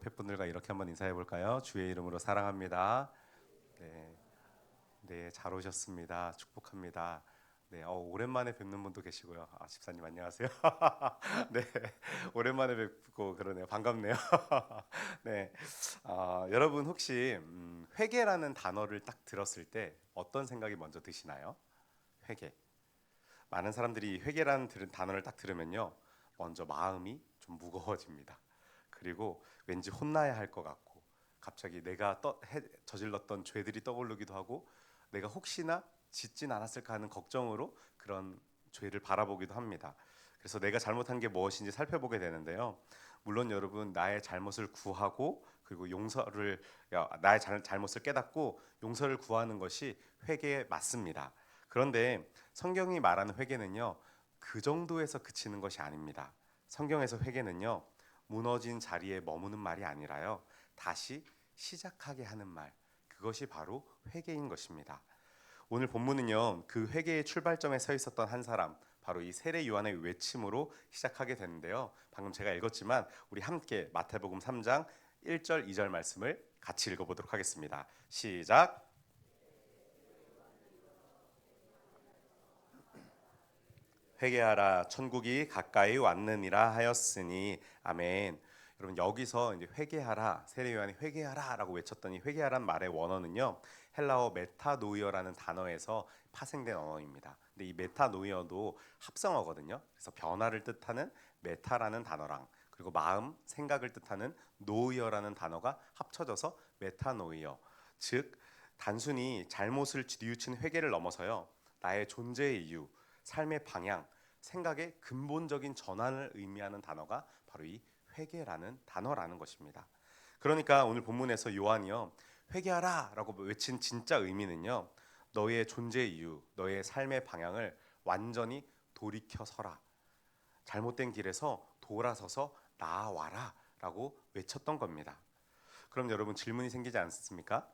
팬분들과 이렇게 한번 인사해 볼까요? 주의 이름으로 사랑합니다. 네, 네, 잘 오셨습니다. 축복합니다. 네, 오랜만에 뵙는 분도 계시고요. 집사님 안녕하세요. 네, 오랜만에 뵙고 그러네요. 반갑네요. 네, 여러분 혹시 회개라는 단어를 딱 들었을 때 어떤 생각이 먼저 드시나요? 회개. 많은 사람들이 회개라는 단어를 딱 들으면요, 먼저 마음이 좀 무거워집니다. 그리고 왠지 혼나야 할 것 같고, 갑자기 내가 저질렀던 죄들이 떠오르기도 하고, 내가 혹시나 짓진 않았을까 하는 걱정으로 그런 죄를 바라보기도 합니다. 그래서 내가 잘못한 게 무엇인지 살펴보게 되는데요. 물론 여러분, 나의 잘못을 구하고 그리고 나의 잘못을 깨닫고 용서를 구하는 것이 회개에 맞습니다. 그런데 성경이 말하는 회개는요, 그 정도에서 그치는 것이 아닙니다. 성경에서 회개는요, 무너진 자리에 머무는 말이 아니라요, 다시 시작하게 하는 말, 그것이 바로 회개인 것입니다. 오늘 본문은요, 그 회개의 출발점에 서 있었던 한 사람, 바로 이 세례 요한의 외침으로 시작하게 되는데요. 방금 제가 읽었지만 우리 함께 마태복음 3장 1절 2절 말씀을 같이 읽어보도록 하겠습니다. 시작. 회개하라, 천국이 가까이 왔느니라 하였으니. 아멘. 여러분, 여기서 이제 회개하라, 세례 요한이 회개하라라고 외쳤더니, 회개하란 말의 원어는요, 헬라어 메타노이어라는 단어에서 파생된 언어입니다. 근데 이 메타노이어도 합성어거든요. 그래서 변화를 뜻하는 메타라는 단어랑, 그리고 마음, 생각을 뜻하는 노이어라는 단어가 합쳐져서 메타노이어. 즉, 단순히 잘못을 뉘우친 회개를 넘어서요, 나의 존재의 이유, 삶의 방향, 생각의 근본적인 전환을 의미하는 단어가 바로 이 회개라는 단어라는 것입니다. 그러니까 오늘 본문에서 요한이요, 회개하라라고 외친 진짜 의미는요, 너의 존재 이유, 너의 삶의 방향을 완전히 돌이켜 서라. 잘못된 길에서 돌아서서 나아와라라고 외쳤던 겁니다. 그럼 여러분, 질문이 생기지 않습니까?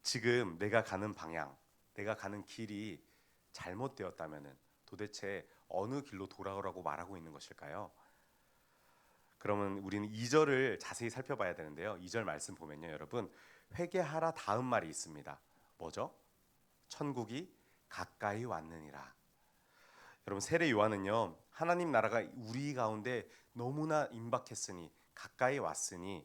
지금 내가 가는 방향, 내가 가는 길이 잘못되었다면은 도대체 어느 길로 돌아오라고 말하고 있는 것일까요? 그러면 우리는 2절을 자세히 살펴봐야 되는데요. 2절 말씀 보면요, 여러분, 회개하라 다음 말이 있습니다. 뭐죠? 천국이 가까이 왔느니라. 여러분, 세례 요한은요, 하나님 나라가 우리 가운데 너무나 임박했으니, 가까이 왔으니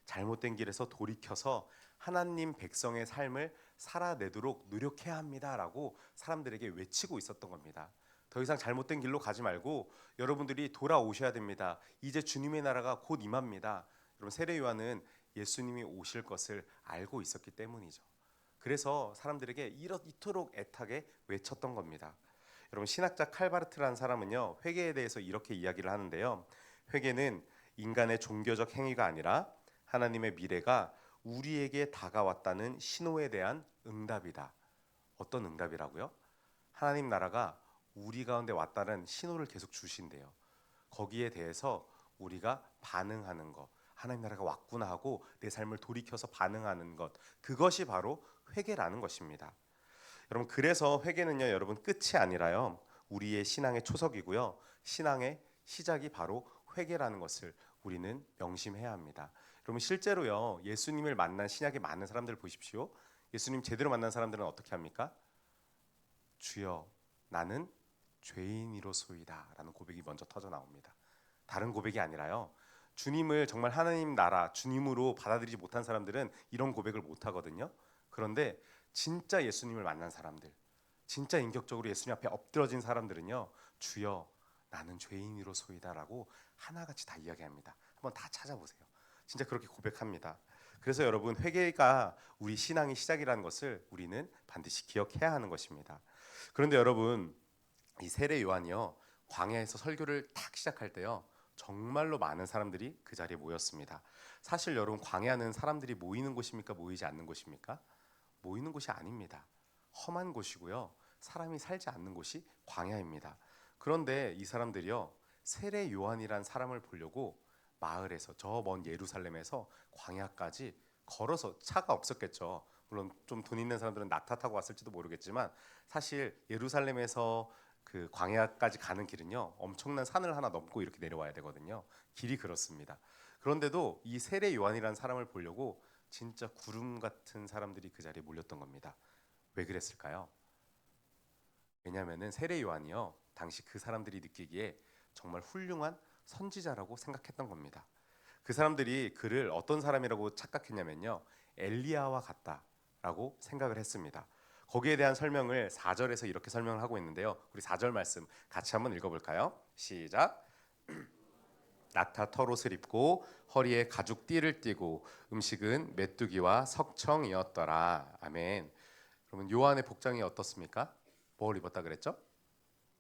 잘못된 길에서 돌이켜서 하나님 백성의 삶을 살아내도록 노력해야 합니다라고 사람들에게 외치고 있었던 겁니다. 더 이상 잘못된 길로 가지 말고 여러분들이 돌아오셔야 됩니다. 이제 주님의 나라가 곧 임합니다. 여러분, 세례 요한은 예수님이 오실 것을 알고 있었기 때문이죠. 그래서 사람들에게 이토록 애타게 외쳤던 겁니다. 여러분, 신학자 칼바르트라는 사람은요, 회개에 대해서 이렇게 이야기를 하는데요. 회개는 인간의 종교적 행위가 아니라 하나님의 미래가 우리에게 다가왔다는 신호에 대한 응답이다. 어떤 응답이라고요? 하나님 나라가 우리 가운데 왔다는 신호를 계속 주신대요. 거기에 대해서 우리가 반응하는 것, 하나님 나라가 왔구나 하고 내 삶을 돌이켜서 반응하는 것, 그것이 바로 회개라는 것입니다. 여러분, 그래서 회개는요, 여러분, 끝이 아니라요, 우리의 신앙의 초석이고요, 신앙의 시작이 바로 회개라는 것을 우리는 명심해야 합니다. 여러분, 실제로요, 예수님을 만난 신약의 많은 사람들 보십시오. 예수님 제대로 만난 사람들은 어떻게 합니까? 주여, 나는 죄인이로소이다 라는 고백이 먼저 터져 나옵니다. 다른 고백이 아니라요, 주님을 정말 하나님 나라 주님으로 받아들이지 못한 사람들은 이런 고백을 못 하거든요. 그런데 진짜 예수님을 만난 사람들, 진짜 인격적으로 예수님 앞에 엎드러진 사람들은요, 주여, 나는 죄인이로소이다라고 하나같이 다 이야기합니다. 한번 다 찾아보세요. 진짜 그렇게 고백합니다. 그래서 여러분, 회개가 우리 신앙의 시작이라는 것을 우리는 반드시 기억해야 하는 것입니다. 그런데 여러분, 이 세례 요한이요, 광야에서 설교를 딱 시작할 때요, 정말로 많은 사람들이 그 자리에 모였습니다. 사실 여러분, 광야는 사람들이 모이는 곳입니까, 모이지 않는 곳입니까? 모이는 곳이 아닙니다. 험한 곳이고요, 사람이 살지 않는 곳이 광야입니다. 그런데 이 사람들이요, 세례 요한이란 사람을 보려고 마을에서, 저 먼 예루살렘에서 광야까지 걸어서, 차가 없었겠죠. 물론 좀 돈 있는 사람들은 낙타 타고 왔을지도 모르겠지만, 사실 예루살렘에서 그 광야까지 가는 길은요, 엄청난 산을 하나 넘고 이렇게 내려와야 되거든요. 길이 그렇습니다. 그런데도 이 세례 요한이라는 사람을 보려고 진짜 구름 같은 사람들이 그 자리에 몰렸던 겁니다. 왜 그랬을까요? 왜냐하면은 세례 요한이요, 당시 그 사람들이 느끼기에 정말 훌륭한 선지자라고 생각했던 겁니다. 그 사람들이 그를 어떤 사람이라고 착각했냐면요, 엘리야와 같다라고 생각을 했습니다. 거기에 대한 설명을 4절에서 이렇게 설명을 하고 있는데요, 우리 4절 말씀 같이 한번 읽어볼까요? 시작. 낙타 털옷을 입고 허리에 가죽 띠를 띠고 음식은 메뚜기와 석청이었더라. 아멘. 그러면 요한의 복장이 어떻습니까? 뭘 입었다 그랬죠?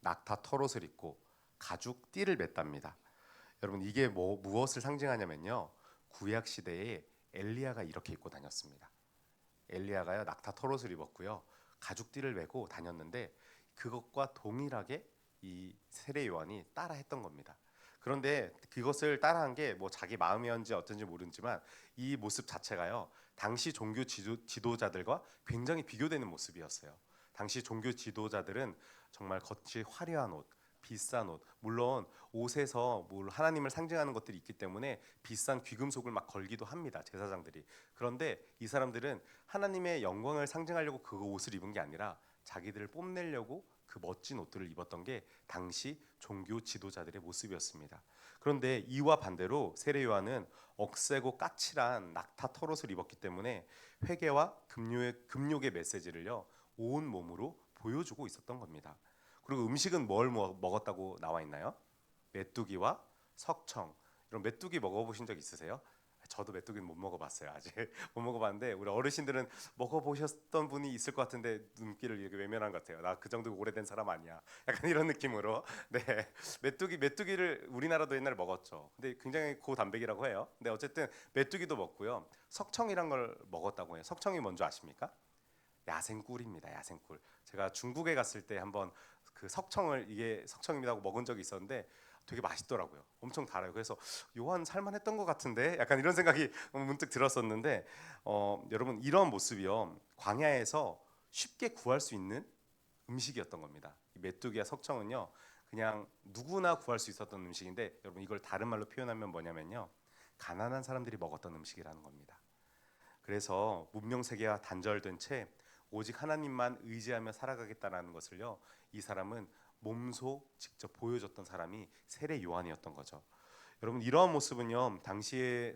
낙타 털옷을 입고 가죽 띠를 맸답니다. 여러분, 이게 무엇을 상징하냐면요, 구약 시대에 엘리야가 이렇게 입고 다녔습니다. 엘리야가요, 낙타 털옷을 입었고요, 가죽 띠를 메고 다녔는데 그것과 동일하게 이 세례 요한이 따라했던 겁니다. 그런데 그것을 따라한 게 뭐 자기 마음이었는지 어쩐지 모르지만 이 모습 자체가요, 당시 종교 지도자들과 굉장히 비교되는 모습이었어요. 당시 종교 지도자들은 정말 겉이 화려한 옷, 비싼 옷, 물론 옷에서 하나님을 상징하는 것들이 있기 때문에 비싼 귀금속을 막 걸기도 합니다, 제사장들이. 그런데 이 사람들은 하나님의 영광을 상징하려고 그 옷을 입은 게 아니라 자기들을 뽐내려고 그 멋진 옷들을 입었던 게 당시 종교 지도자들의 모습이었습니다. 그런데 이와 반대로 세례 요한은 억세고 까칠한 낙타 털옷을 입었기 때문에 회개와 금욕의 메시지를요, 온 몸으로 보여주고 있었던 겁니다. 그리고 음식은 뭘 먹었다고 나와 있나요? 메뚜기와 석청. 이런 메뚜기 먹어보신 적 있으세요? 저도 메뚜기는 못 먹어봤어요. 아직 못 먹어봤는데 우리 어르신들은 먹어보셨던 분이 있을 것 같은데 눈길을 이렇게 외면한 것 같아요. 나 그 정도 오래된 사람 아니야. 약간 이런 느낌으로. 네, 메뚜기를 우리나라도 옛날에 먹었죠. 근데 굉장히 고단백이라고 해요. 근데 어쨌든 메뚜기도 먹고요, 석청이란 걸 먹었다고 해요. 석청이 뭔지 아십니까? 야생꿀입니다. 야생꿀. 제가 중국에 갔을 때 한번 그 석청을, 이게 석청입니다 하고 먹은 적이 있었는데 되게 맛있더라고요. 엄청 달아요. 그래서 요한 살만했던 것 같은데 약간 이런 생각이 문득 들었었는데, 여러분, 이런 모습이요, 광야에서 쉽게 구할 수 있는 음식이었던 겁니다. 이 메뚜기와 석청은요, 그냥 누구나 구할 수 있었던 음식인데, 여러분, 이걸 다른 말로 표현하면 뭐냐면요, 가난한 사람들이 먹었던 음식이라는 겁니다. 그래서 문명 세계와 단절된 채 오직 하나님만 의지하며 살아가겠다라는 것을요, 이 사람은 몸소 직접 보여줬던 사람이 세례 요한이었던 거죠. 여러분, 이러한 모습은요,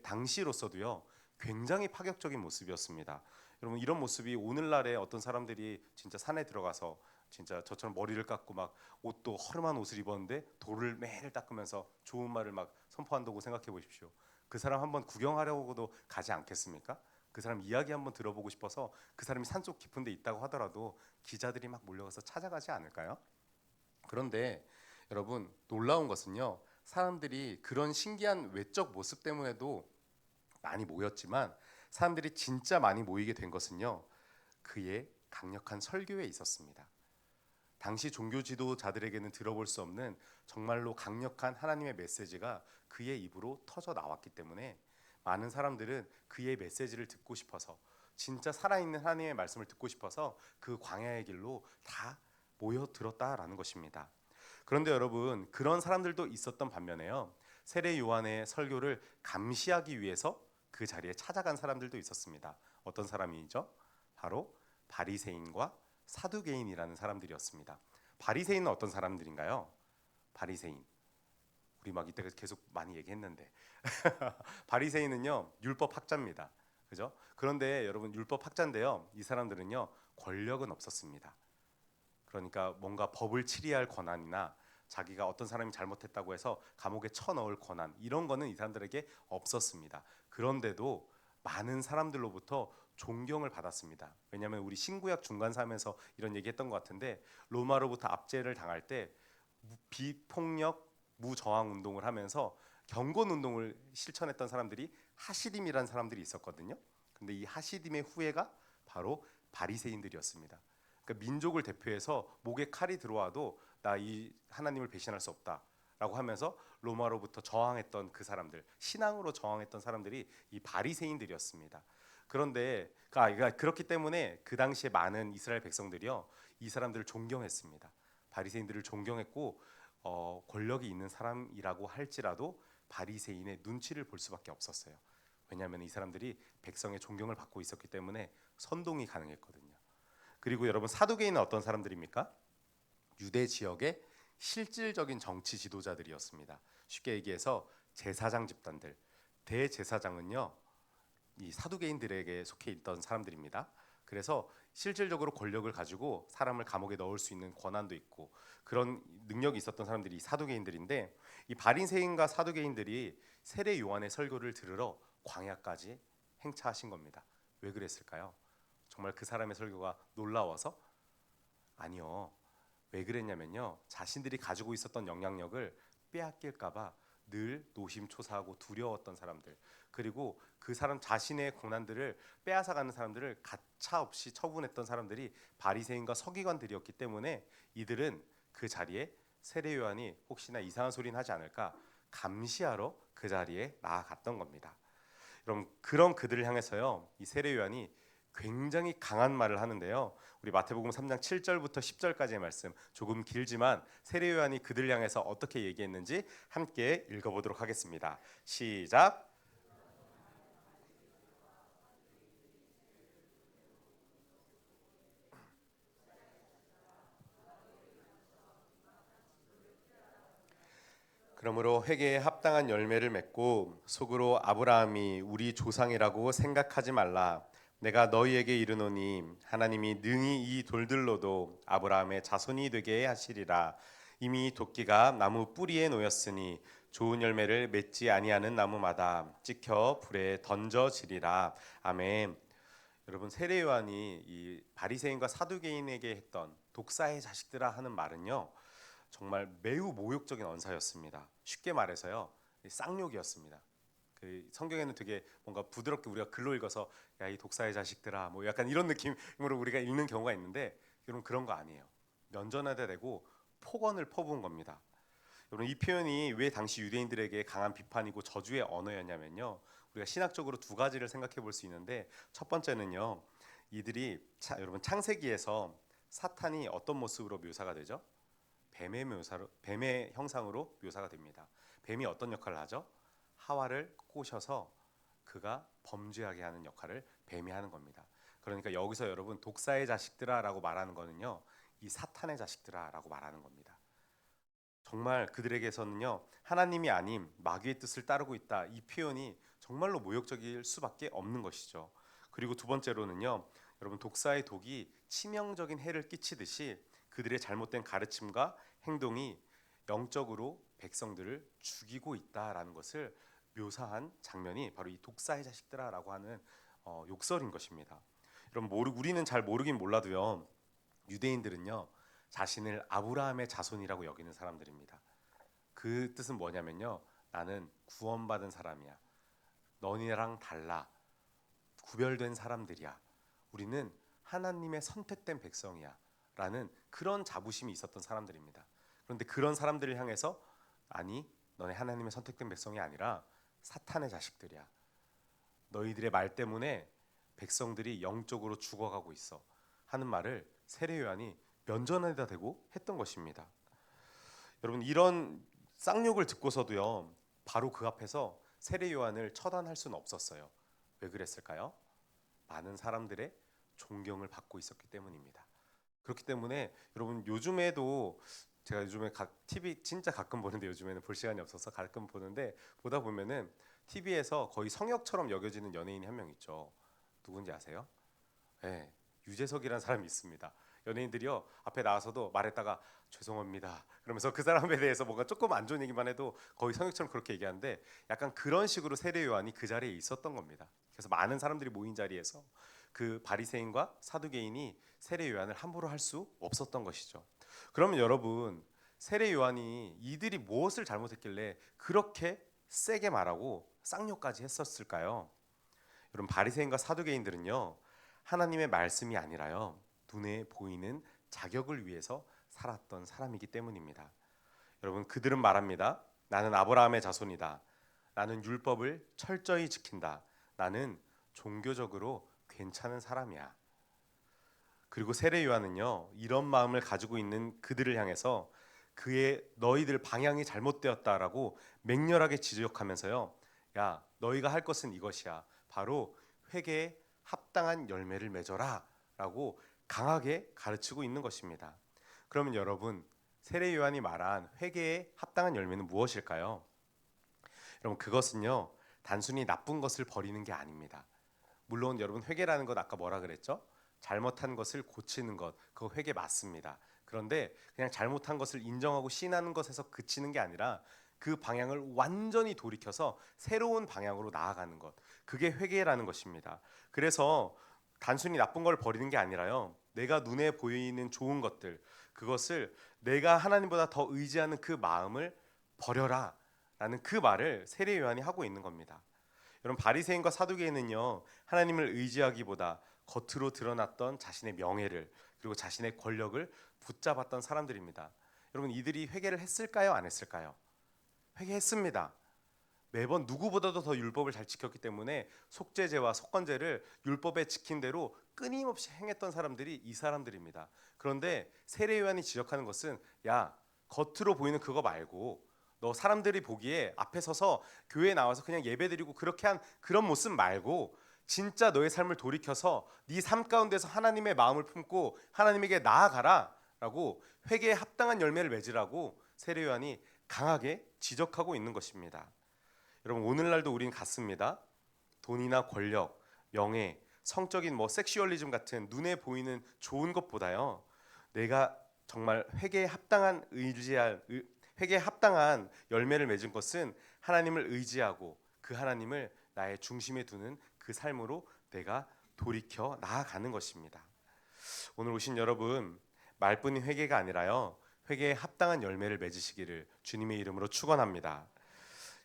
당시로서도요, 굉장히 파격적인 모습이었습니다. 여러분, 이런 모습이 오늘날에 어떤 사람들이 진짜 산에 들어가서 진짜 저처럼 머리를 깎고 막 옷도 허름한 옷을 입었는데 돌을 매일 닦으면서 좋은 말을 막 선포한다고 생각해 보십시오. 그 사람 한번 구경하려고도 가지 않겠습니까? 그 사람 이야기 한번 들어보고 싶어서 그 사람이 산속 깊은 데 있다고 하더라도 기자들이 막 몰려가서 찾아가지 않을까요? 그런데 여러분, 놀라운 것은요, 사람들이 그런 신기한 외적 모습 때문에도 많이 모였지만 사람들이 진짜 많이 모이게 된 것은요, 그의 강력한 설교에 있었습니다. 당시 종교 지도자들에게는 들어볼 수 없는 정말로 강력한 하나님의 메시지가 그의 입으로 터져 나왔기 때문에 많은 사람들은 그의 메시지를 듣고 싶어서, 진짜 살아있는 하나님의 말씀을 듣고 싶어서 그 광야의 길로 다 모여들었다라는 것입니다. 그런데 여러분, 그런 사람들도 있었던 반면에요, 세례 요한의 설교를 감시하기 위해서 그 자리에 찾아간 사람들도 있었습니다. 어떤 사람이죠? 바로 바리새인과 사두개인이라는 사람들이었습니다. 바리새인은 어떤 사람들인가요? 바리새인, 우리 막 이때 계속 많이 얘기했는데 바리새인은요, 율법 학자입니다. 그죠? 그런데 여러분, 율법 학자인데요, 이 사람들은요, 권력은 없었습니다. 그러니까 뭔가 법을 치리할 권한이나 자기가 어떤 사람이 잘못했다고 해서 감옥에 쳐넣을 권한, 이런 거는 이 사람들에게 없었습니다. 그런데도 많은 사람들로부터 존경을 받았습니다. 왜냐하면 우리 신구약 중간사면서 이런 얘기했던 것 같은데, 로마로부터 압제를 당할 때 비폭력 무저항 운동을 하면서 경건 운동을 실천했던 사람들이 하시딤이라는 사람들이 있었거든요. 근데 이 하시딤의 후예가 바로 바리새인들이었습니다. 그러니까 민족을 대표해서 목에 칼이 들어와도 나 이 하나님을 배신할 수 없다라고 하면서 로마로부터 저항했던 그 사람들, 신앙으로 저항했던 사람들이 이 바리새인들이었습니다. 그런데 그러니까 그렇기 때문에 그 당시에 많은 이스라엘 백성들이요, 이 사람들을 존경했습니다. 바리새인들을 존경했고, 권력이 있는 사람이라고 할지라도 바리새인의 눈치를 볼 수밖에 없었어요. 왜냐하면 이 사람들이 백성의 존경을 받고 있었기 때문에 선동이 가능했거든요. 그리고 여러분, 사두개인은 어떤 사람들입니까? 유대 지역의 실질적인 정치 지도자들이었습니다. 쉽게 얘기해서 제사장 집단들, 대제사장은요, 이 사두개인들에게 속해 있던 사람들입니다. 그래서 실질적으로 권력을 가지고 사람을 감옥에 넣을 수 있는 권한도 있고 그런 능력이 있었던 사람들이 이 사두개인들인데, 이 바리새인과 사두개인들이 세례 요한의 설교를 들으러 광야까지 행차하신 겁니다. 왜 그랬을까요? 정말 그 사람의 설교가 놀라워서? 아니요. 왜 그랬냐면요, 자신들이 가지고 있었던 영향력을 빼앗길까봐 늘 노심초사하고 두려웠던 사람들, 그리고 그 사람 자신의 고난들을 빼앗아가는 사람들을 가차없이 처분했던 사람들이 바리새인과 서기관들이었기 때문에 이들은 그 자리에 세례 요한이 혹시나 이상한 소리는 하지 않을까 감시하러 그 자리에 나아갔던 겁니다. 그럼 그런 그들을 향해서요, 이 세례 요한이 굉장히 강한 말을 하는데요. 우리 마태복음 3장 7절부터 10절까지의 말씀, 조금 길지만 세례 요한이 그들을 향해서 어떻게 얘기했는지 함께 읽어보도록 하겠습니다. 시작. 그러므로 회개에 합당한 열매를 맺고 속으로 아브라함이 우리 조상이라고 생각하지 말라. 내가 너희에게 이르노니 하나님이 능히 이 돌들로도 아브라함의 자손이 되게 하시리라. 이미 도끼가 나무 뿌리에 놓였으니 좋은 열매를 맺지 아니하는 나무마다 찍혀 불에 던져지리라. 아멘. 여러분, 세례 요한이 이 바리새인과 사두개인에게 했던 독사의 자식들아 하는 말은요, 정말 매우 모욕적인 언사였습니다. 쉽게 말해서요, 쌍욕이었습니다. 그 성경에는 되게 뭔가 부드럽게 우리가 글로 읽어서 야 이 독사의 자식들아 뭐 약간 이런 느낌으로 우리가 읽는 경우가 있는데, 여러분 그런 거 아니에요. 면전에다 대고 폭언을 퍼부은 겁니다. 여러분, 이 표현이 왜 당시 유대인들에게 강한 비판이고 저주의 언어였냐면요, 우리가 신학적으로 두 가지를 생각해 볼 수 있는데, 첫 번째는요, 이들이 여러분 창세기에서 사탄이 어떤 모습으로 묘사가 되죠? 뱀의 형상으로 묘사가 됩니다. 뱀이 어떤 역할을 하죠? 하와를 꼬셔서 그가 범죄하게 하는 역할을 뱀이 하는 겁니다. 그러니까 여기서 여러분 독사의 자식들아라고 말하는 거는요, 이 사탄의 자식들아라고 말하는 겁니다. 정말 그들에게서는요, 하나님이 아닌 마귀의 뜻을 따르고 있다, 이 표현이 정말로 모욕적일 수밖에 없는 것이죠. 그리고 두 번째로는요, 여러분 독사의 독이 치명적인 해를 끼치듯이 그들의 잘못된 가르침과 행동이 영적으로 백성들을 죽이고 있다라는 것을 묘사한 장면이 바로 이 독사의 자식들아라고 하는 욕설인 것입니다. 여러분, 우리는 잘 모르긴 몰라도요, 유대인들은요 자신을 아브라함의 자손이라고 여기는 사람들입니다. 그 뜻은 뭐냐면요, 나는 구원받은 사람이야, 너희랑 달라, 구별된 사람들이야, 우리는 하나님의 선택된 백성이야 라는 그런 자부심이 있었던 사람들입니다. 그런데 그런 사람들을 향해서 아니, 너네 하나님의 선택된 백성이 아니라 사탄의 자식들이야, 너희들의 말 때문에 백성들이 영적으로 죽어가고 있어 하는 말을 세례 요한이 면전에다 대고 했던 것입니다. 여러분, 이런 쌍욕을 듣고서도요, 바로 그 앞에서 세례 요한을 처단할 수는 없었어요. 왜 그랬을까요? 많은 사람들의 존경을 받고 있었기 때문입니다. 그렇기 때문에 여러분, 요즘에도 제가 요즘에 TV 진짜 가끔 보는데, 요즘에는 볼 시간이 없어서 가끔 보는데, 보다 보면은 TV에서 거의 성역처럼 여겨지는 연예인이 한 명 있죠. 누군지 아세요? 네, 유재석이라는 사람이 있습니다. 연예인들이요 앞에 나와서도 말했다가 죄송합니다 그러면서 그 사람에 대해서 뭔가 조금 안 좋은 얘기만 해도 거의 성역처럼 그렇게 얘기하는데, 약간 그런 식으로 세례 요한이 그 자리에 있었던 겁니다. 그래서 많은 사람들이 모인 자리에서 그 바리새인과 사두개인이 세례 요한을 함부로 할 수 없었던 것이죠. 그러면 여러분, 세례 요한이 이들이 무엇을 잘못했길래 그렇게 세게 말하고 쌍욕까지 했었을까요? 여러분, 바리새인과 사두개인들은요, 하나님의 말씀이 아니라요, 눈에 보이는 자격을 위해서 살았던 사람이기 때문입니다. 여러분, 그들은 말합니다. 나는 아브라함의 자손이다. 나는 율법을 철저히 지킨다. 나는 종교적으로 괜찮은 사람이야. 그리고 세례 요한은요, 이런 마음을 가지고 있는 그들을 향해서 그의 너희들 방향이 잘못되었다라고 맹렬하게 지적하면서요. 야, 너희가 할 것은 이것이야. 바로 회개에 합당한 열매를 맺어라라고 강하게 가르치고 있는 것입니다. 그러면 여러분, 세례 요한이 말한 회개에 합당한 열매는 무엇일까요? 여러분, 그것은요, 단순히 나쁜 것을 버리는 게 아닙니다. 물론 여러분, 회개라는 것 아까 뭐라 그랬죠? 잘못한 것을 고치는 것, 그거 회개 맞습니다. 그런데 그냥 잘못한 것을 인정하고 시인하는 것에서 그치는 게 아니라 그 방향을 완전히 돌이켜서 새로운 방향으로 나아가는 것, 그게 회개라는 것입니다. 그래서 단순히 나쁜 걸 버리는 게 아니라요, 내가 눈에 보이는 좋은 것들, 그것을 내가 하나님보다 더 의지하는 그 마음을 버려라 라는 그 말을 세례 요한이 하고 있는 겁니다. 여러분, 바리새인과 사두개인은요, 하나님을 의지하기보다 겉으로 드러났던 자신의 명예를, 그리고 자신의 권력을 붙잡았던 사람들입니다. 여러분, 이들이 회개를 했을까요, 안 했을까요? 회개했습니다. 매번 누구보다도 더 율법을 잘 지켰기 때문에 속죄제와 속건제를 율법에 지킨 대로 끊임없이 행했던 사람들이 이 사람들입니다. 그런데 세례 요한이 지적하는 것은, 야, 겉으로 보이는 그거 말고 너 사람들이 보기에 앞에 서서 교회에 나와서 그냥 예배드리고 그렇게 한 그런 모습 말고 진짜 너의 삶을 돌이켜서 네 삶 가운데서 하나님의 마음을 품고 하나님에게 나아가라 라고 회개에 합당한 열매를 맺으라고 세례 요한이 강하게 지적하고 있는 것입니다. 여러분, 오늘날도 우린 같습니다. 돈이나 권력, 명예, 성적인 섹슈얼리즘 같은 눈에 보이는 좋은 것보다요, 내가 정말 회개에 합당한 열매를 맺은 것은 하나님을 의지하고 그 하나님을 나의 중심에 두는 그 삶으로 내가 돌이켜 나아가는 것입니다. 오늘 오신 여러분, 말뿐인 회개가 아니라요, 회개에 합당한 열매를 맺으시기를 주님의 이름으로 축원합니다.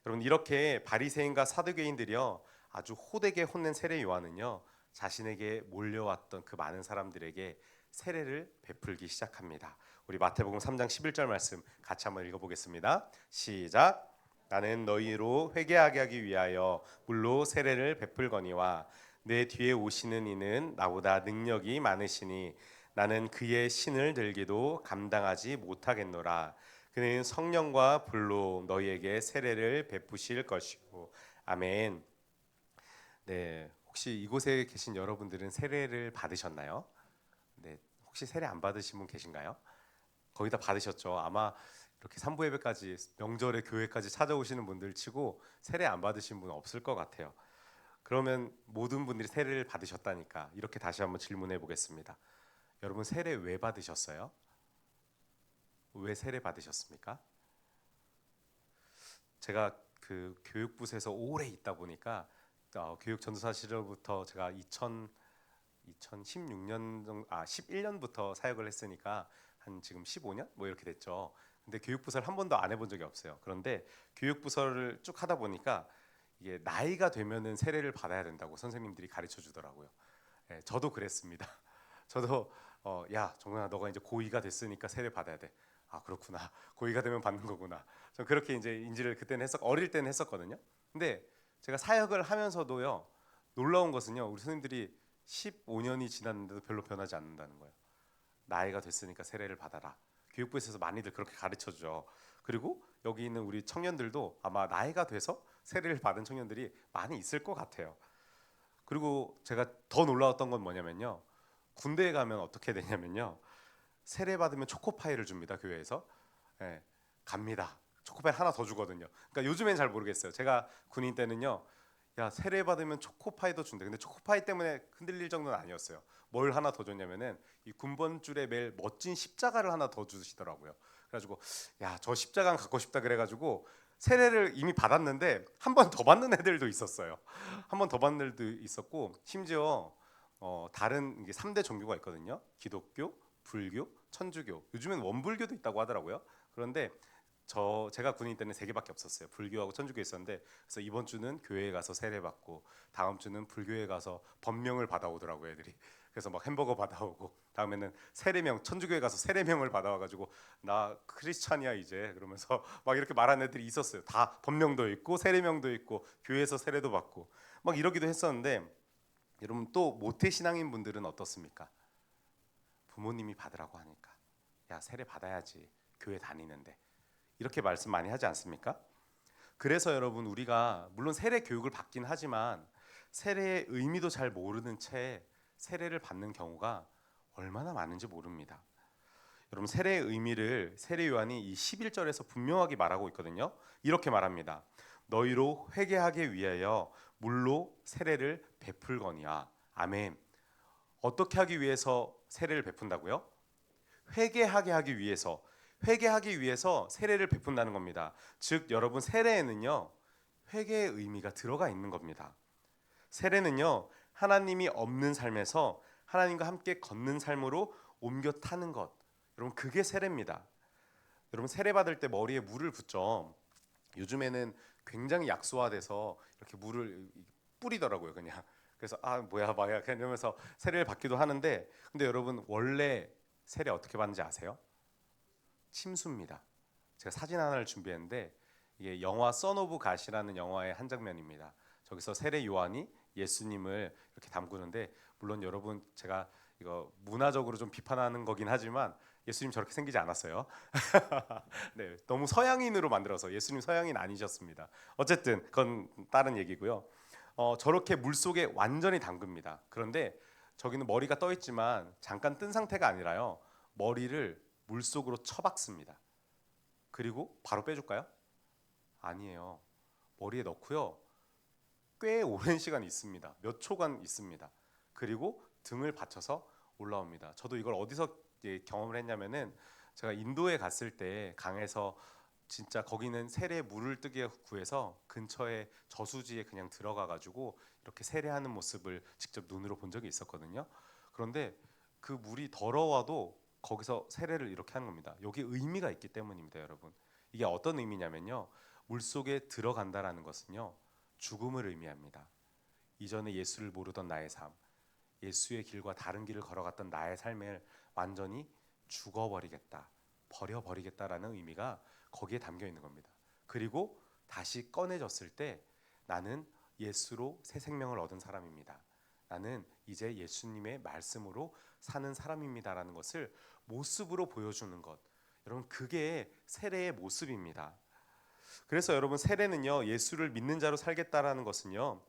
여러분, 이렇게 바리새인과 사두개인들이요, 아주 호되게 혼낸 세례 요한은요, 자신에게 몰려왔던 그 많은 사람들에게 세례를 베풀기 시작합니다. 우리 마태복음 3장 11절 말씀 같이 한번 읽어보겠습니다. 시작. 나는 너희로 회개하게 하기 위하여 물로 세례를 베풀거니와 내 뒤에 오시는 이는 나보다 능력이 많으시니 나는 그의 신을 들기도 감당하지 못하겠노라. 그는 성령과 불로 너희에게 세례를 베푸실 것이고. 아멘. 네, 혹시 이곳에 계신 여러분들은 세례를 받으셨나요? 네, 혹시 세례 안 받으신 분 계신가요? 거의 다 받으셨죠. 아마 이렇게 산부 예배까지 명절에 교회까지 찾아오시는 분들 치고 세례 안 받으신 분 없을 것 같아요. 그러면 모든 분들이 세례를 받으셨다니까 이렇게 다시 한번 질문해 보겠습니다. 여러분, 세례 왜 받으셨어요? 왜 세례 받으셨습니까? 제가 그 교육부에서 오래 있다 보니까 교육 전도사 시절부터 제가 2016년 정도, 11년부터 사역을 했으니까 한 지금 15년 뭐 이렇게 됐죠. 근데 교육부서를 한 번도 안 해본 적이 없어요. 그런데 교육부서를 쭉 하다 보니까 이게 나이가 되면은 세례를 받아야 된다고 선생님들이 가르쳐 주더라고요. 예, 저도 그랬습니다. 저도 야, 정근아, 너가 이제 고2가 됐으니까 세례 받아야 돼. 아, 그렇구나. 고2가 되면 받는 거구나. 전 그렇게 이제 인지를 그때는 어릴 때는 했었거든요. 근데 제가 사역을 하면서도요, 놀라운 것은요, 우리 선생님들이 15년이 지났는데도 별로 변하지 않는다는 거예요. 나이가 됐으니까 세례를 받아라. 교육부에서 많이들 그렇게 가르쳐줘. 그리고 여기 있는 우리 청년들도 아마 나이가 돼서 세례를 받은 청년들이 많이 있을 것 같아요. 그리고 제가 더 놀라웠던 건 뭐냐면요, 군대에 가면 어떻게 되냐면요, 세례 받으면 초코파이를 줍니다. 교회에서. 예, 갑니다. 초코파이 하나 더 주거든요. 그러니까 요즘엔 잘 모르겠어요. 제가 군인 때는요, 야, 세례 받으면 초코파이도 준대. 근데 초코파이 때문에 흔들릴 정도는 아니었어요. 뭘 하나 더 줬냐면은 이 군번줄에 매일 멋진 십자가를 하나 더 주시더라고요. 그래가지고 야, 저 십자가 갖고 싶다 그래가지고 세례를 이미 받았는데 한 번 더 받는 애들도 있었어요. 한 번 더 받는 애들도 있었고, 심지어 다른 이게 3대 종교가 있거든요. 기독교, 불교, 천주교. 요즘엔 원불교도 있다고 하더라고요. 그런데 제가 군인 때는 3개밖에 없었어요. 불교하고 천주교 있었는데, 그래서 이번 주는 교회에 가서 세례 받고 다음 주는 불교에 가서 법명을 받아오더라고요, 애들이. 그래서 막 햄버거 받아오고, 다음에는 세례명, 천주교에 가서 세례명을 받아와가지고 나 크리스찬이야 이제 그러면서 막 이렇게 말하는 애들이 있었어요. 다 법명도 있고 세례명도 있고 교회에서 세례도 받고 막 이러기도 했었는데, 여러분, 또 모태 신앙인 분들은 어떻습니까? 부모님이 받으라고 하니까 야, 세례 받아야지. 교회 다니는데. 이렇게 말씀 많이 하지 않습니까? 그래서 여러분, 우리가 물론 세례 교육을 받긴 하지만 세례의 의미도 잘 모르는 채 세례를 받는 경우가 얼마나 많은지 모릅니다. 여러분, 세례의 의미를 세례 요한이 이 11절에서 분명하게 말하고 있거든요. 이렇게 말합니다. 너희로 회개하기 위하여 물로 세례를 베풀거니와. 아멘. 어떻게 하기 위해서 세례를 베푼다고요? 회개하게 하기 위해서. 회개하기 위해서 세례를 베푼다는 겁니다. 즉 여러분, 세례에는요 회개의 의미가 들어가 있는 겁니다. 세례는요 하나님이 없는 삶에서 하나님과 함께 걷는 삶으로 옮겨 타는 것. 여러분, 그게 세례입니다. 여러분, 세례 받을 때 머리에 물을 붓죠. 요즘에는 굉장히 약소화돼서 이렇게 물을 뿌리더라고요, 그냥. 그래서 뭐야 그냥 이러면서 세례를 받기도 하는데, 근데 여러분, 원래 세례 어떻게 받는지 아세요? 침수입니다. 제가 사진 하나를 준비했는데 이게 영화 선 오브 갓이라는 영화의 한 장면입니다. 저기서 세례 요한이 예수님을 이렇게 담그는데, 물론 여러분, 제가 이거 문화적으로 좀 비판하는 거긴 하지만 예수님 저렇게 생기지 않았어요. 네, 너무 서양인으로 만들어서 예수님 서양인 아니셨습니다. 어쨌든 그건 다른 얘기고요. 저렇게 물 속에 완전히 담급니다. 그런데 저기는 머리가 떠 있지만 잠깐 뜬 상태가 아니라요, 머리를 물 속으로 쳐박습니다. 그리고 바로 빼줄까요? 아니에요. 머리에 넣고요, 꽤 오랜 시간 있습니다. 몇 초간 있습니다. 그리고 등을 받쳐서 올라옵니다. 저도 이걸 어디서 경험을 했냐면은, 제가 인도에 갔을 때 강에서 진짜 거기는 세례 물을 뜨게 구해서 근처에 저수지에 그냥 들어가 가지고 이렇게 세례하는 모습을 직접 눈으로 본 적이 있었거든요. 그런데 그 물이 더러워도 거기서 세례를 이렇게 하는 겁니다. 여기 의미가 있기 때문입니다, 여러분. 이게 어떤 의미냐면요, 물속에 들어간다라는 것은요 죽음을 의미합니다. 이전에 예수를 모르던 나의 삶, 예수의 길과 다른 길을 걸어갔던 나의 삶을 완전히 죽어버리겠다, 버려버리겠다라는 의미가 거기에 담겨 있는 겁니다. 그리고 다시 꺼내졌을 때 나는 예수로 새 생명을 얻은 사람입니다. 나는 이제 예수님의 말씀으로 사는 사람입니다라는 것을 모습으로 보여주는 것. 여러분, 그게 세례의 모습입니다. 그래서 여러분, 세례는요 예수를 믿는 자로 살겠다라는 것은요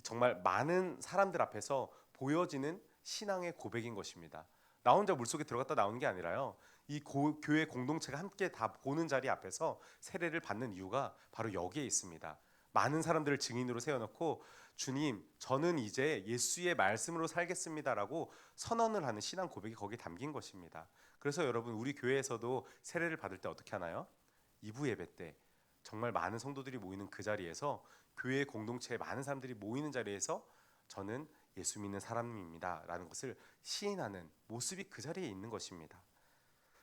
정말 많은 사람들 앞에서 보여지는 신앙의 고백인 것입니다. 나 혼자 물속에 들어갔다 나오는 게 아니라요, 이 교회 공동체가 함께 다 보는 자리 앞에서 세례를 받는 이유가 바로 여기에 있습니다. 많은 사람들을 증인으로 세워놓고 주님, 저는 이제 예수의 말씀으로 살겠습니다라고 선언을 하는 신앙 고백이 거기에 담긴 것입니다. 그래서 여러분, 우리 교회에서도 세례를 받을 때 어떻게 하나요? 2부 예배 때 정말 많은 성도들이 모이는 그 자리에서, 교회 공동체에 많은 사람들이 모이는 자리에서 저는 예수 믿는 사람입니다 라는 것을 시인하는 모습이 그 자리에 있는 것입니다.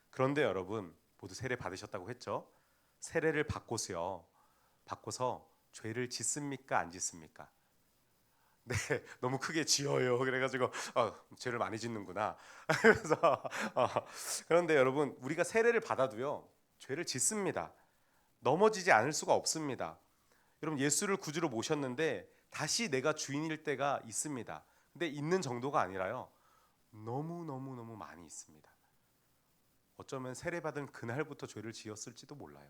그런데 여러분, 모두 세례 받으셨다고 했죠? 세례를 받고서 죄를 짓습니까, 안 짓습니까? 네, 너무 크게 지어요. 그래가지고 죄를 많이 짓는구나. 그래서 그런데 여러분, 우리가 세례를 받아도요 죄를 짓습니다. 넘어지지 않을 수가 없습니다. 여러분, 예수를 구주로 모셨는데 다시 내가 주인일 때가 있습니다. 근데 있는 정도가 아니라요, 너무 많이 있습니다. 어쩌면 세례받은 그날부터 죄를 지었을지도 몰라요.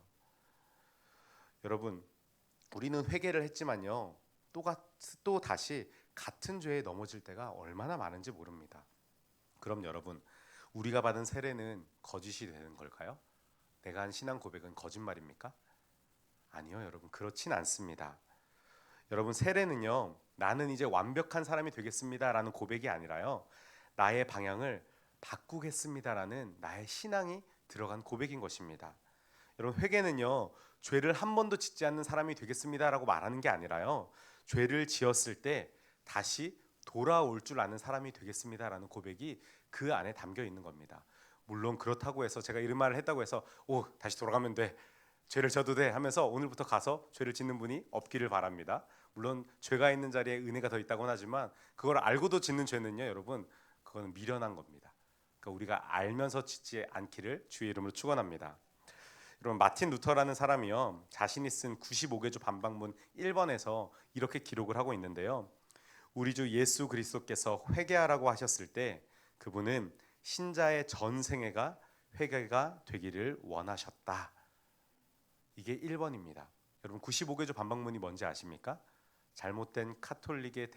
여러분, 우리는 회개를 했지만요 또 다시 같은 죄에 넘어질 때가 얼마나 많은지 모릅니다. 그럼 여러분, 우리가 받은 세례는 거짓이 되는 걸까요? 내가 한 신앙 고백은 거짓말입니까? 아니요, 여러분, 그렇진 않습니다. 여러분, 세례는요 나는 이제 완벽한 사람이 되겠습니다라는 고백이 아니라요, 나의 방향을 바꾸겠습니다라는 나의 신앙이 들어간 고백인 것입니다. 여러분, 회개는요 죄를 한 번도 짓지 않는 사람이 되겠습니다라고 말하는 게 아니라요, 죄를 지었을 때 다시 돌아올 줄 아는 사람이 되겠습니다라는 고백이 그 안에 담겨 있는 겁니다. 물론 그렇다고 해서 제가 이런 말을 했다고 해서 다시 돌아가면 돼, 죄를 져도 돼 하면서 오늘부터 가서 죄를 짓는 분이 없기를 바랍니다. 물론 죄가 있는 자리에 은혜가 더 있다고는 하지만, 그걸 알고도 짓는 죄는요 여러분, 그거는 미련한 겁니다. 그러니까 우리가 알면서 짓지 않기를 주의 이름으로 축원합니다. 여러분, 마틴 루터라는 사람이요 자신이 쓴 95개조 반박문 1번에서 이렇게 기록을 하고 있는데요, 우리 주 예수 그리스도께서 회개하라고 하셨을 때 그분은 신자의 전 생애가 회개가 되기를 원하셨다. 이게 1번입니다. 여러분 95개조 반박문이 뭔지 아십니까? 잘못된 카톨릭의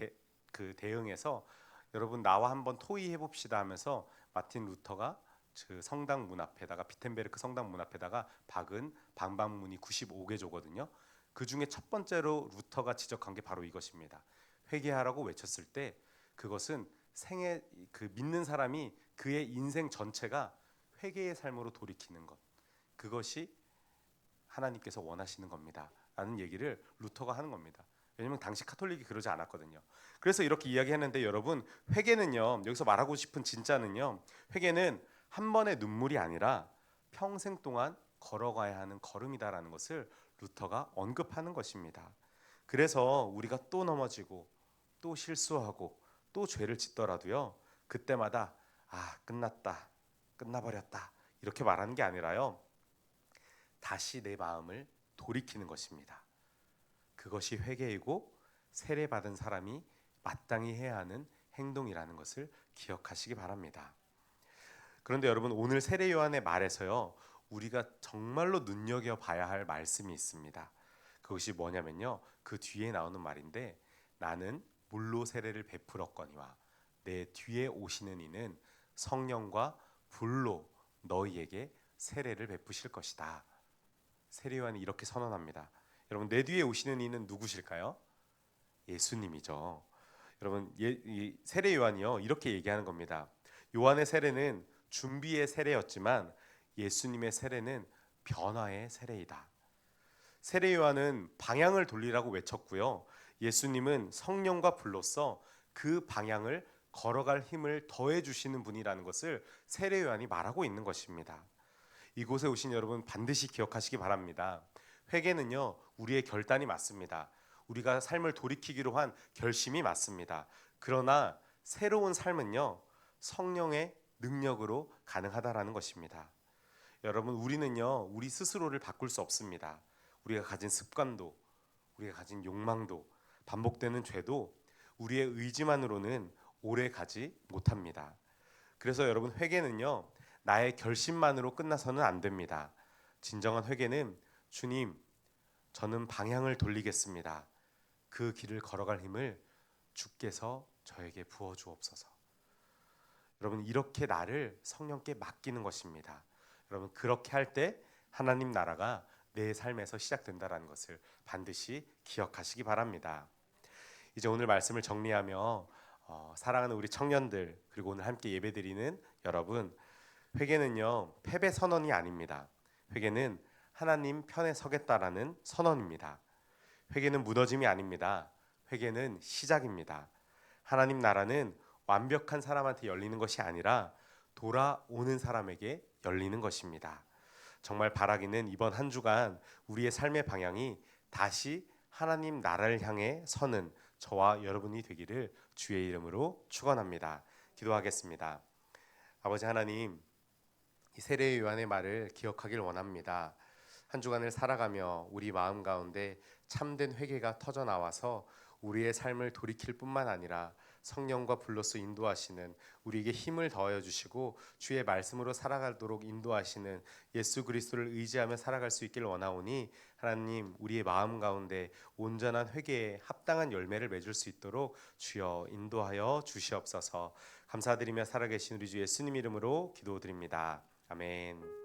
대응에서 여러분 나와 한번 토의해 봅시다 하면서 마틴 루터가 그 성당 문 앞에다가 비텐베르크 성당 문 앞에다가 박은 반박문이 95개조거든요. 그 중에 첫 번째로 루터가 지적한 게 바로 이것입니다. 회개하라고 외쳤을 때 그것은 믿는 사람이 그의 인생 전체가 회개의 삶으로 돌이키는 것, 그것이 하나님께서 원하시는 겁니다 라는 얘기를 루터가 하는 겁니다. 왜냐면 당시 카톨릭이 그러지 않았거든요. 그래서 이렇게 이야기했는데 여러분, 회개는요, 여기서 말하고 싶은 진짜는요, 회개는 한 번의 눈물이 아니라 평생 동안 걸어가야 하는 걸음이다라는 것을 루터가 언급하는 것입니다. 그래서 우리가 또 넘어지고 또 실수하고 또 죄를 짓더라도요, 그때마다 끝났다, 끝나버렸다 이렇게 말하는 게 아니라요, 다시 내 마음을 돌이키는 것입니다. 그것이 회개이고 세례받은 사람이 마땅히 해야 하는 행동이라는 것을 기억하시기 바랍니다. 그런데 여러분, 오늘 세례 요한의 말에서요, 우리가 정말로 눈여겨봐야 할 말씀이 있습니다. 그것이 뭐냐면요, 그 뒤에 나오는 말인데, 나는 물로 세례를 베풀었거니와 내 뒤에 오시는 이는 성령과 불로 너희에게 세례를 베푸실 것이다. 세례 요한이 이렇게 선언합니다. 여러분, 내 뒤에 오시는 이는 누구실까요? 예수님이죠. 여러분, 이 세례 요한이요, 이렇게 얘기하는 겁니다. 요한의 세례는 준비의 세례였지만 예수님의 세례는 변화의 세례이다. 세례 요한은 방향을 돌리라고 외쳤고요, 예수님은 성령과 불로써 그 방향을 걸어갈 힘을 더해 주시는 분이라는 것을 세례 요한이 말하고 있는 것입니다. 이곳에 오신 여러분, 반드시 기억하시기 바랍니다. 회개는요, 우리의 결단이 맞습니다. 우리가 삶을 돌이키기로 한 결심이 맞습니다. 그러나 새로운 삶은요, 성령의 능력으로 가능하다라는 것입니다. 여러분, 우리는요, 우리 스스로를 바꿀 수 없습니다. 우리가 가진 습관도, 우리가 가진 욕망도, 반복되는 죄도 우리의 의지만으로는 오래 가지 못합니다. 그래서 여러분, 회개는요, 나의 결심만으로 끝나서는 안 됩니다. 진정한 회개는 주님, 저는 방향을 돌리겠습니다. 그 길을 걸어갈 힘을 주께서 저에게 부어 주옵소서. 여러분, 이렇게 나를 성령께 맡기는 것입니다. 여러분, 그렇게 할 때 하나님 나라가 내 삶에서 시작된다는 것을 반드시 기억하시기 바랍니다. 이제 오늘 말씀을 정리하며 사랑하는 우리 청년들, 그리고 오늘 함께 예배드리는 여러분, 회개는요, 패배 선언이 아닙니다. 회개는 하나님 편에 서겠다라는 선언입니다. 회개는 무너짐이 아닙니다. 회개는 시작입니다. 하나님 나라는 완벽한 사람한테 열리는 것이 아니라 돌아오는 사람에게 열리는 것입니다. 정말 바라기는 이번 한 주간 우리의 삶의 방향이 다시 하나님 나라를 향해 서는 저와 여러분이 되기를 주의 이름으로 축원합니다. 기도하겠습니다. 아버지 하나님, 이 세례 요한의 말을 기억하길 원합니다. 한 주간을 살아가며 우리 마음 가운데 참된 회개가 터져 나와서 우리의 삶을 돌이킬 뿐만 아니라 성령과 불로써 인도하시는, 우리에게 힘을 더하여 주시고 주의 말씀으로 살아가도록 인도하시는 예수 그리스도를 의지하며 살아갈 수 있기를 원하오니, 하나님, 우리의 마음 가운데 온전한 회개에 합당한 열매를 맺을 수 있도록 주여 인도하여 주시옵소서. 감사드리며 살아계신 우리 주 예수님 이름으로 기도드립니다. 아멘.